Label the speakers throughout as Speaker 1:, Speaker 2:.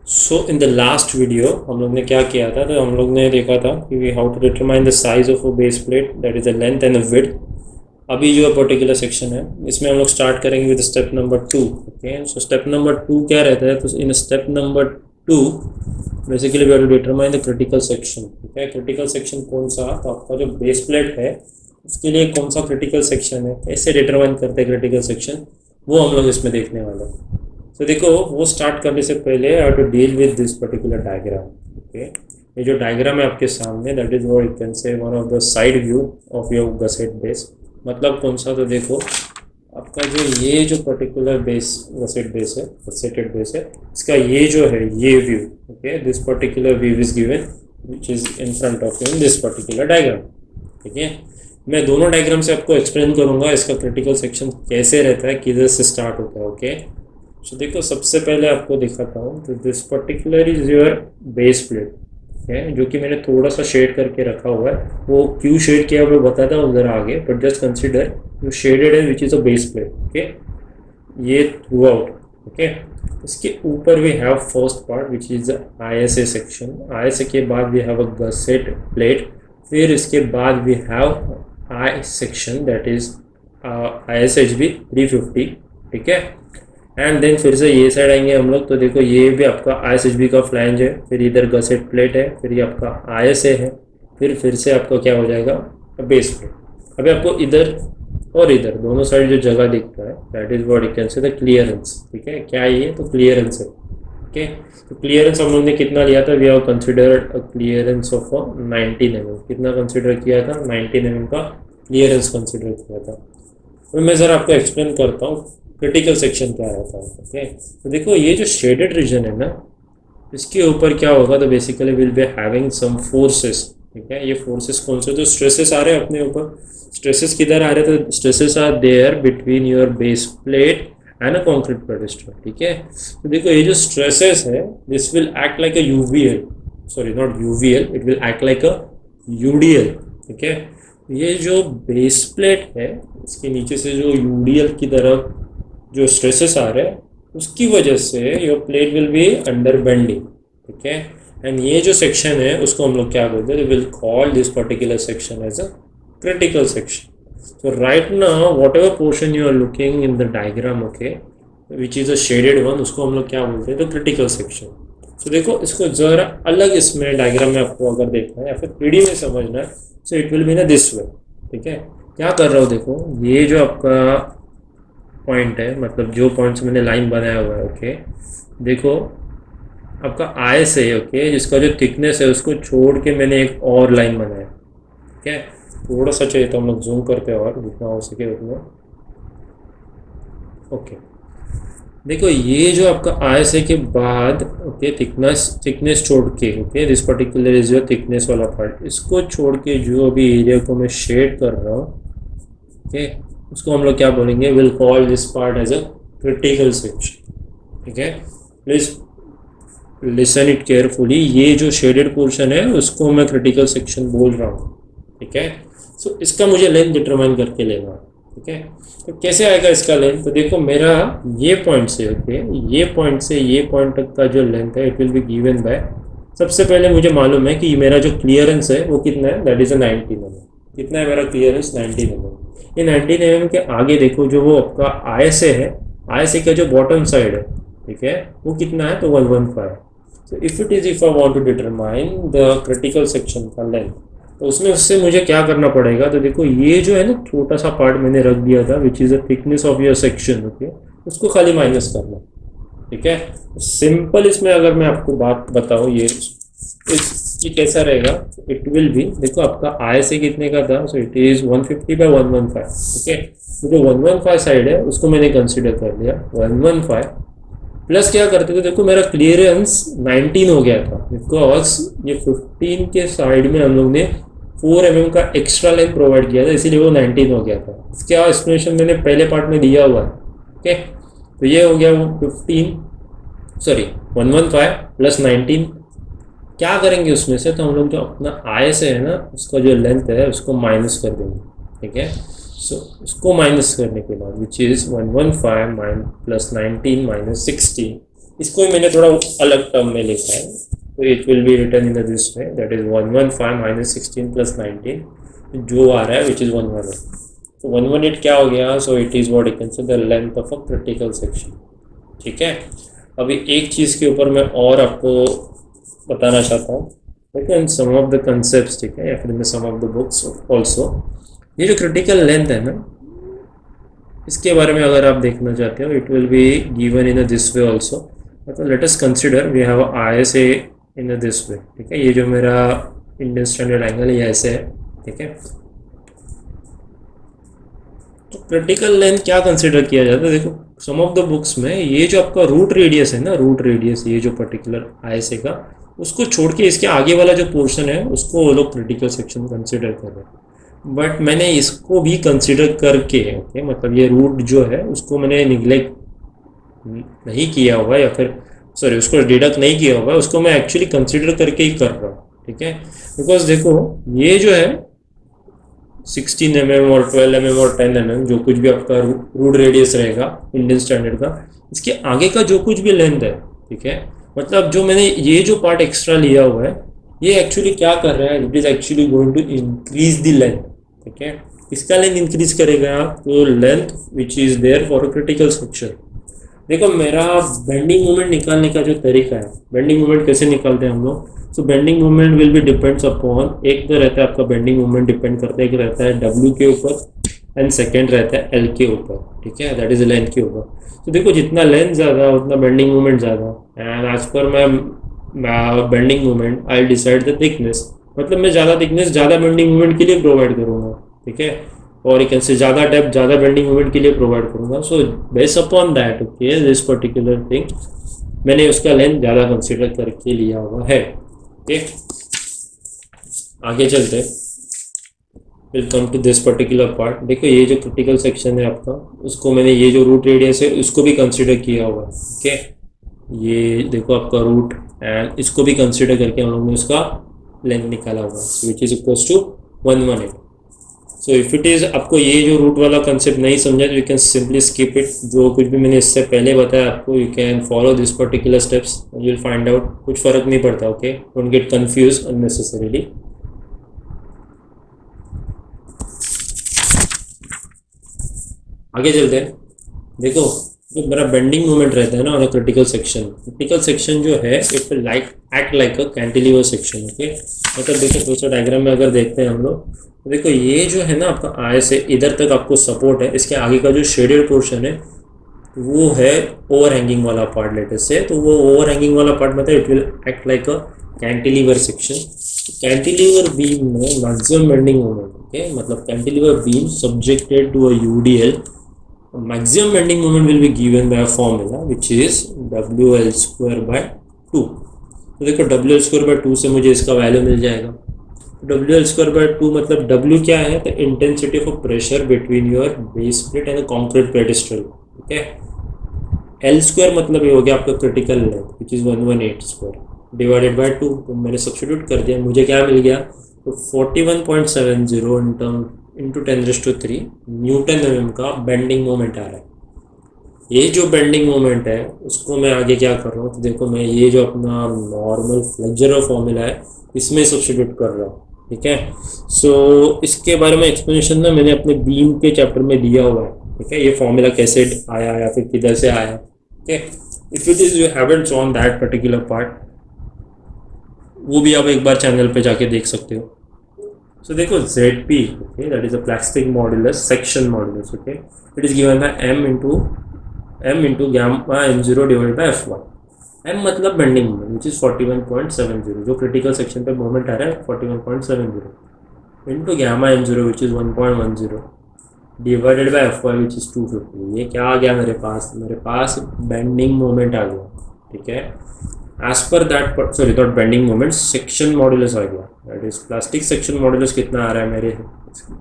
Speaker 1: So in the last video हम लोग ने क्या किया था, तो हम लोग ने देखा था कि how to determine the size of a base plate, that is the length and the width. अभी जो पर्टिकुलर सेक्शन है इसमें हम लोग स्टार्ट करेंगे with step number 2। Okay, so step number 2 क्या रहता है? तो in step number 2 basically we have to determine the critical section. ठीक है, क्रिटिकल सेक्शन कौन सा? तो आपका जो बेस प्लेट है उसके लिए कौन सा क्रिटिकल सेक्शन है, कैसे डिटरमाइन करते हैं क्रिटिकल सेक्शन, वो हम लोग इसमें देखने वाले हैं। तो देखो, वो स्टार्ट करने से पहले I have to deal with this particular diagram. Okay, ये जो डायग्राम है आपके सामने, that is what you can say one of the side view of your gusset base. मतलब कौन सा? तो देखो, आपका जो ये जो पर्टिकुलर बेस गसेट बेस है, गसेटेड बेस है, इसका ये जो है ये view. Okay, this particular view is given which is in front of you in this particular diagram. ठीक है, मैं दोनों डायग्राम से आपको एक्सप्लेन करूंगा इसका क्रिटिकल सेक्शन कैसे रहता है, किधर से स्टार्ट होता है। ओके, तो देखो, सबसे पहले आपको दिखाता हूँ। तो this particular is your base plate है, जो कि मैंने थोड़ा सा शेड करके रखा हुआ है। वो क्यों शेड किया वो बताता हूँ उधर आगे, बट जस्ट कंसिडर जो शेडेड है which is a base plate. Okay, ये थ्रू आउट। ओके, इसके ऊपर we have first part which is ISA section. ISA के बाद we have a gusset plate, फिर इसके बाद we have I section that is ISHB 350। ठीक है, एंड देन फिर से ये साइड आएंगे हम लोग। तो देखो, ये भी आपका ISHB का फ्लैंज है, फिर इधर गसेट प्लेट है, फिर ये आपका ISA है, फिर से आपका क्या हो जाएगा? Base plate. अभी आपको इधर और इधर दोनों साइड जो जगह दिखता है, that is what you can से द क्लियरेंस। ठीक है, क्या ये? तो क्लियरेंस है। ओके, तो क्लियरेंस हम लोग ने कितना लिया था? We have considered a clearance of 19 mm। कितना कंसिडर किया था? 19 mm का क्लियरेंस कंसिडर किया था। तो मैं ज़रा आपको एक्सप्लेन करता हूँ क्रिटिकल सेक्शन क्या रहता है। ओके, तो देखो, ये जो शेडेड रीजन है ना, इसके ऊपर क्या होगा? तो basically will be having some forces. ठीक है, ये फोर्सेस कौन से? तो स्ट्रेसेस आ रहे हैं अपने ऊपर। स्ट्रेसेस किधर आ रहे हैं? तो stresses are there between your base plate and a concrete pedestal. ठीक है, तो देखो, ये जो स्ट्रेसेस है this will act like a UVL, sorry not UVL, it will act like a UDL। ठीक है, ये जो बेस प्लेट है इसके नीचे से जो UDL की तरफ जो स्ट्रेसेस आ रहे हैं उसकी वजह से your plate will be under bending. ठीक है, एंड ये जो सेक्शन है उसको हम लोग क्या बोलते हैं? Will call this particular section as a critical section. So right now whatever portion you are looking in the diagram, okay, which is a shaded one, उसको हम लोग क्या बोलते हैं? तो क्रिटिकल सेक्शन। सो देखो, इसको जरा अलग इसमें डायग्राम में आपको अगर देखना है या फिर 3D में समझना है, सो इट विल बी ना दिस वे। ठीक है, क्या कर रहा हूँ? देखो, ये जो आपका पॉइंट है, मतलब जो पॉइंट से मैंने लाइन बनाया हुआ है। ओके, देखो, आपका ISA है। ओके, जिसका जो थिकनेस है उसको छोड़ के मैंने एक और लाइन बनाया। ठीक है, थोड़ा सा चाहिए तो हम लोग जूम करते हैं और जितना हो सके उतना। ओके, देखो, ये जो आपका ISA के बाद, ओके, थिकनेस छोड़ के, okay, this particular is your thickness वाला पार्ट, इसको छोड़ के जो अभी एरिया को मैं शेड कर रहा हूँ, ओके, उसको हम लोग क्या बोलेंगे? Will call this part as a critical section. ठीक है, प्लीज लिसन इट केयरफुली। ये जो शेडेड पोर्शन है उसको मैं क्रिटिकल सेक्शन बोल रहा हूँ। ठीक है, सो इसका मुझे लेंथ डिटरमाइन करके लेना है। ठीक है, तो कैसे आएगा इसका लेंथ? तो देखो, मेरा ये पॉइंट से, ओके, ये पॉइंट से ये पॉइंट तक का जो लेंथ है it will be given by, सबसे पहले मुझे मालूम है कि मेरा जो क्लियरेंस है वो कितना है? That is a 19 mm। कितना है मेरा क्लियरेंस? 19 mm। ये 19 mm के आगे देखो, जो वो आपका ISA है, ISA का जो बॉटम साइड है, ठीक है, वो कितना है? तो 115। So if I want to determine the critical section का लेंथ, तो उसमें उससे मुझे क्या करना पड़ेगा? तो देखो, ये जो है ना छोटा सा पार्ट मैंने रख दिया था which is the thickness of your section. Okay, उसको खाली माइनस करना। ठीक है, सिंपल इसमें अगर मैं आपको बात बताऊँ, ये कैसा रहेगा? इट विल बी, देखो, आपका ISA कितने का था? So it is 150/115। ओके, तो जो 115 साइड है उसको मैंने कंसिडर कर लिया 115 प्लस क्या करते थे? देखो, मेरा क्लियरेंस 19 हो गया था बिकॉज ये 15 के साइड में हम लोग ने 4 mm का एक्स्ट्रा लेंथ प्रोवाइड किया था, इसीलिए वो 19 हो गया था। इसका एक्सप्लेनेशन मैंने पहले पार्ट में दिया हुआ है। ओके, तो ये हो गया वो 15, सॉरी 115 प्लस 19। क्या करेंगे उसमें से? तो हम लोग जो अपना ISA है ना उसका जो लेंथ है उसको माइनस कर देंगे। ठीक है, सो उसको माइनस करने के बाद विच इज़ 115 प्लस 19 माइनस 60, इसको ही मैंने थोड़ा अलग टर्म में लिखा है, तो it will B return in this way, that is 115 minus 16 plus 19 जो आ रहा है विच इज़ 118। तो 118 क्या हो गया, so it is what you can से the length of a critical section. ठीक है, अभी एक चीज़ के ऊपर मैं और आपको बताना चाहता हूँ, ठीक है, इन सम ऑफ द कंसेप्ट, ठीक है, या फिर इन सम ऑफ द बुक्स ऑल्सो, ये जो क्रिटिकल लेंथ है ना, इसके बारे में अगर आप देखना चाहते हो, it will be given in this way also. मतलब let us consider we have I S A in this way, ठीक है, ये जो मेरा इंडियन स्टैंडर्ड एंगल है ये ऐसे है, ठीक है। तो क्रिटिकल लेंथ क्या कंसिडर किया जाता है, देखो सम ऑफ द बुक्स में ये जो आपका रूट रेडियस है ना, रूट रेडियस ये जो पर्टिकुलर आई एस ए का, उसको छोड़ के इसके आगे वाला जो पोर्शन है उसको वो लोग क्रिटिकल सेक्शन कंसिडर कर रहे हैं। बट मैंने इसको भी कंसिडर करके, ओके, मतलब ये रूट जो है उसको मैंने निगलेक्ट नहीं किया हुआ, या फिर सॉरी उसको डिडक्ट नहीं किया हुआ, उसको मैं एक्चुअली कंसिडर करके ही कर रहा हूँ, ठीक है। बिकॉज देखो ये जो है 16 mm और 12 mm और 10 mm जो कुछ भी आपका रूट रेडियस रहेगा इंडियन स्टैंडर्ड का, इसके आगे का जो कुछ भी लेंथ है, ठीक है, मतलब जो मैंने ये जो पार्ट एक्स्ट्रा लिया हुआ है, ये एक्चुअली क्या कर रहा है, it is actually going to increase the length, ठीक है। इसका लेंथ इंक्रीज करेगा तो length which is there for a critical section. देखो मेरा बेंडिंग मोमेंट निकालने का जो तरीका है, बेंडिंग मोमेंट कैसे निकालते हैं हम लोग, so bending moment will be depends upon, एक तो रहता है आपका बेंडिंग मोमेंट डिपेंड करता है, एक रहता है डब्ल्यू के ऊपर एंड सेकेंड रहता है एल के ऊपर, ठीक है, दैट इज लेंथ के ऊपर। तो देखो जितना लेंथ ज़्यादा उतना बेंडिंग मोमेंट ज़्यादा, एंड एज पर मैं bending moment I decide the thickness, मतलब मैं ज़्यादा थिकनेस ज़्यादा बेंडिंग मोमेंट के लिए प्रोवाइड करूँगा, ठीक है, और एक से ज़्यादा डेप्थ ज़्यादा बेंडिंग मोमेंट के लिए प्रोवाइड करूँगा। So base upon that, okay, this particular thing मैंने उसका लेंथ ज़्यादा कंसिडर करके लिया हुआ है, ओके। आगे चलते, will come to this particular part. देखो ये जो क्रिटिकल सेक्शन है आपका, उसको मैंने ये जो रूट रेडियस है उसको भी कंसिडर किया हुआ है, ओके। ये देखो आपका रूट एंड इसको भी कंसिडर करके हम लोग ने उसका लेंथ निकाला हुआ है, which is equals to 118। So if it is आपको ये जो रूट वाला कंसेप्ट नहीं समझा तो you can simply skip it, जो कुछ भी मैंने इससे पहले बताया आपको, you can follow this particular steps, you will find out, कुछ फर्क नहीं पड़ता, okay, don't get confuse unnecessarily. आगे चलते हैं, देखो जो मेरा बेंडिंग मोमेंट रहता है ना ऑन क्रिटिकल सेक्शन जो है it will like act like a cantilever section, okay. मतलब देखो दूसरा डायग्राम में अगर देखते हैं हम लोग, तो देखो ये जो है ना आपका आई से इधर तक आपको सपोर्ट है, इसके आगे का जो शेडेड पोर्शन है वो है ओवर हैंगिंग वाला पार्ट लेटेस्ट से, तो वो ओवर हैंगिंग वाला पार्ट मतलब it will act like a cantilever section. Cantilever beam में मैक्सिमम बेंडिंग मोमेंट, ओके, मतलब cantilever beam subjected to a UDL, maximum bending moment will be given by a formula which is WL square by 2। तो देखो WL square by 2 से मुझे इसका value मिल जाएगा। WL square by 2 मतलब W क्या है, तो intensity of pressure between your base plate and concrete pedestal, ठीक है। L स्क्वायर मतलब ये हो गया आपका critical length which is 118 square divided by 2, तो मैंने सब्स्टिट्यूट कर दिया, मुझे क्या मिल गया, तो 41.70 in term into 10⁻³ newton M का बेंडिंग मोमेंट आ रहा है। ये जो बेंडिंग मोमेंट है उसको मैं आगे क्या कर रहा हूँ, तो देखो मैं ये जो अपना नॉर्मल फ्लेक्चरल फॉर्मूला है इसमें सब्स्टिट्यूट कर रहा हूँ, ठीक है। सो इसके बारे में एक्सप्लेनेशन ना मैंने अपने बीम के चैप्टर में दिया हुआ है, ठीक है, ये फॉर्मूला कैसे आया या फिर किधर से आया, okay. If it is you haven't seen that particular part, वो भी आप एक बार चैनल पे जाके देख सकते हो। So देखो ZP, okay, that is a plastic modulus, section modulus, okay, it is given by m into gamma m0 divided by f1। m मतलब बेंडिंग मोमेंट which is 41.70, जो क्रिटिकल सेक्शन पे मोमेंट आ रहा है 41.70 into gamma m0 which is 1.10 divided by f1 which is 250। ये क्या आ गया मेरे पास बेंडिंग मोमेंट आ गया, ठीक है। As per that, sorry not bending moment, section modulus आ गया, that is plastic section modulus कितना आ रहा है मेरे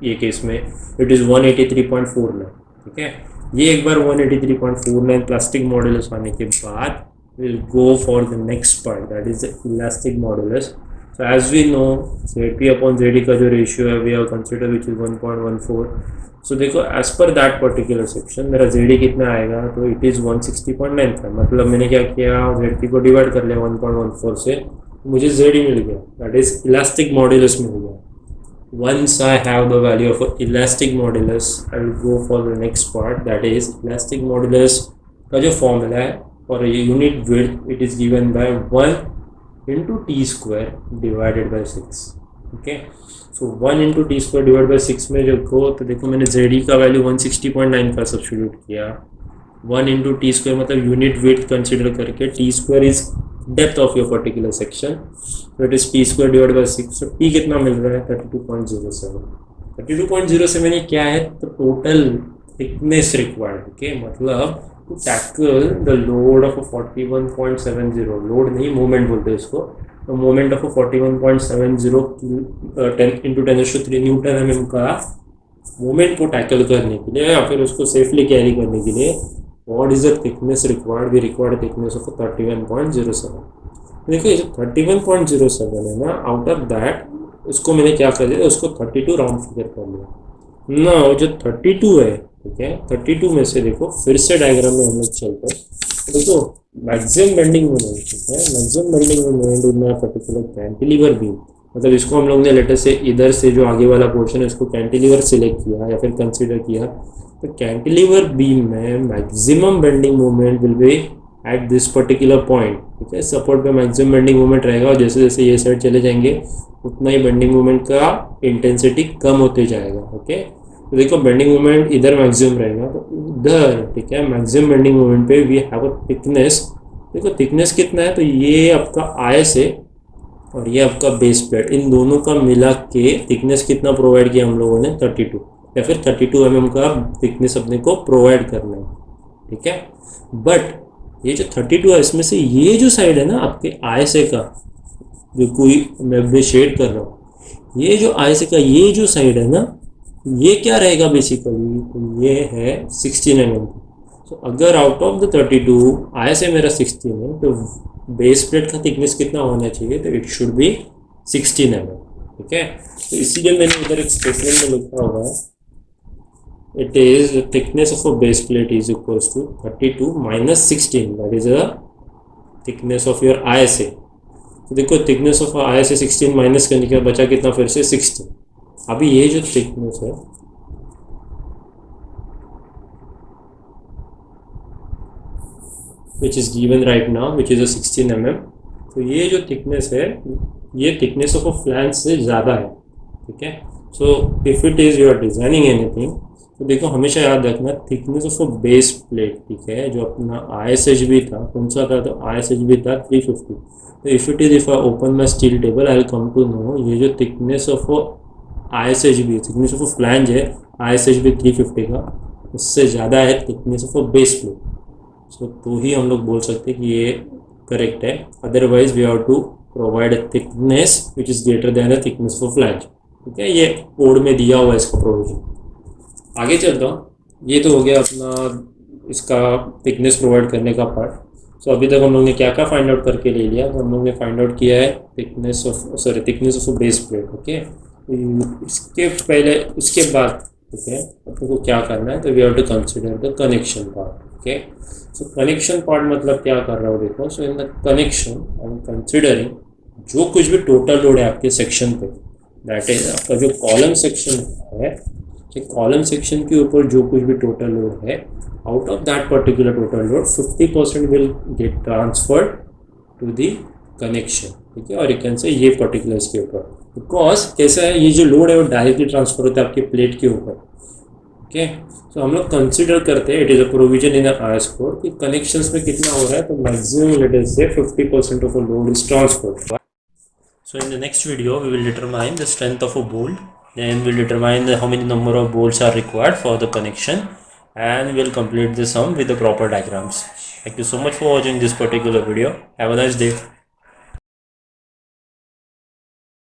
Speaker 1: ये केस में, इट इज़ 183.49, ठीक है। ये एक बार 183.49 प्लास्टिक मॉडुलस आने के बाद will go for the next part, that is the elastic modulus. So as we know ZP upon ZD का जो रेशियो है we have consider which is 1.14, so देखो as per that particular section मेरा ZD कितना आएगा, तो it is 160.95। मतलब मैंने क्या किया, जेड को डिवाइड कर लिया 1.14 से, मुझे जेड ही मिल गया, दैट इज इलास्टिक मॉड्यूलस मिल गया। Once I have the value of elastic modulus, I will go for the next part, that is elastic modulus का जो फॉर्मूला है for a unit width, it is given by 1 into t square divided by 6। okay, so 1 into t square divided by 6 में जो को, तो देखो मैंने ZE का वैल्यू 160.95 सब्स्टिट्यूट किया। 1 into t square मतलब यूनिट विड्थ कंसिडर करके, t square is depth of your particular section, तो it is t square divide by 6। तो t कितना मिल रहा है, 32.07। 32.07 ये क्या है, तो टोटल थिकनेस रिक्वायर्ड। ओके, मतलब to tackle the load of 41.70, load नहीं मोमेंट बोलते हैं इसको, तो moment of 41.70 10 into 10⁻³ newton mm का मोमेंट को टैकल करने के लिए या फिर उसको सेफली कैरी करने के लिए what is the thickness required, we required thickness of 31.07। देखो ये जो 31.07 है ना, आउट ऑफ दैट उसको मैंने क्या कर दिया, उसको 32 राउंड फिगर कर लिया ना। वो जो 32 है, ठीक है, 32 में से देखो फिर से डायग्राम में हम लोग चलते हैं, तो देखो मैक्सिमम बेंडिंग मोमेंट, ठीक है, maximum bending moment in particular cantilever beam, मतलब इसको हम लोग ने लेटर से इधर से जो आगे वाला पोर्शन है उसको कैंटिलीवर सिलेक्ट किया या फिर कंसीडर किया, तो कैंटिलीवर बीम में maximum bending moment will B at this particular point. ठीक है, सपोर्ट पे मैक्सिमम बेंडिंग मोमेंट रहेगा और जैसे जैसे ये साइड चले जाएंगे उतना ही बेंडिंग मोमेंट का इंटेंसिटी कम होते जाएगा। ओके, तो देखो बेंडिंग मोमेंट इधर मैक्सिमम रहेगा तो उधर, ठीक है, मैक्सिमम बेंडिंग मोमेंट पे वी हैव अ थिकनेस। देखो थिकनेस कितना है, तो ये आपका आयस है और ये आपका बेस प्लेट, इन दोनों का मिला के थिकनेस कितना प्रोवाइड किया हम लोगों ने, 32 या फिर 32 mm का थिकनेस अपने को प्रोवाइड करना है। ठीक है, बट ये जो 32 है इसमें से ये जो साइड है ना आपके आयसे का, जो कोई मैं भी शेड कर रहा हूँ, ये जो आयसे का ये जो साइड है ना, ये क्या रहेगा बेसिकली, तो ये है 16 mm। तो अगर आउट ऑफ द 32 आयसे मेरा 16 है, तो बेस प्लेट का थिकनेस कितना होना चाहिए, तो इट शुड बी 16 mm। ठीक है, तो इसीलिए मैंने उधर एक स्टेटमेंट में लिखा हुआ है, it is the thickness of a base plate is equals to 32 minus 16, that is the thickness of your ISA। तो देखो थिकनेस ऑफ ISA 16 माइनस करने के बाद बचा कितना, फिर से 16। अभी ये जो थिकनेस है, which is given right now, which is a 16 mm, तो ये जो थिकनेस है ये थिकनेस ऑफ अ फ्लैंज से ज़्यादा है। ठीक है, so if it is you are designing anything, तो देखो हमेशा याद रखना thickness of a base plate, ठीक है, जो अपना ISHB था, कौन सा था, तो ISHB था 350। तो if it is, if I open my steel table I will come to know ये जो thickness of ISHB, thickness of a flange है ISHB 350 का, उससे ज़्यादा है thickness of a base plate. So तो ही हम लोग बोल सकते हैं कि ये करेक्ट है, otherwise we have to provide a thickness which is greater than the thickness of flange. ठीक है, ये कोड में दिया हुआ है इसका प्रोविजन। आगे चलता हूँ, ये तो हो गया अपना इसका थिकनेस प्रोवाइड करने का पार्ट। सो अभी तक हम लोग ने क्या क्या फाइंड आउट करके ले लिया, तो हम लोग ने फाइंड आउट किया है thickness of base plate. Okay, इसके पहले, इसके बाद, ठीक है, अपने को क्या करना है, तो we have to consider the connection part. Okay, so connection part मतलब क्या कर रहा हूँ देखो, so in the connection I am considering जो कुछ भी टोटल लोड है आपके सेक्शन पे, दैट इज आपका जो कॉलम सेक्शन है, कॉलम सेक्शन के ऊपर जो कुछ भी टोटल लोड है, out of that particular total load 50% will get transferred to the connection. ठीक है, और यू कैन से ये पर्टिकुलर इसके ऊपर, बिकॉज कैसा है, ये जो लोड है वो डायरेक्टली ट्रांसफर होता है आपके प्लेट के ऊपर। ओके, सो हम लोग कंसिडर करते हैं, it is a provision in IS code कि कनेक्शंस में कितना हो रहा है, तो मैक्सिमम लेट अस से 50% of a load is transferred. So in the next video, we will determine the strength of a bolt. Then we'll determine how many number of bolts are required for the connection, and we'll complete the sum with the proper diagrams. Thank you so much for watching this particular video. Have a nice day.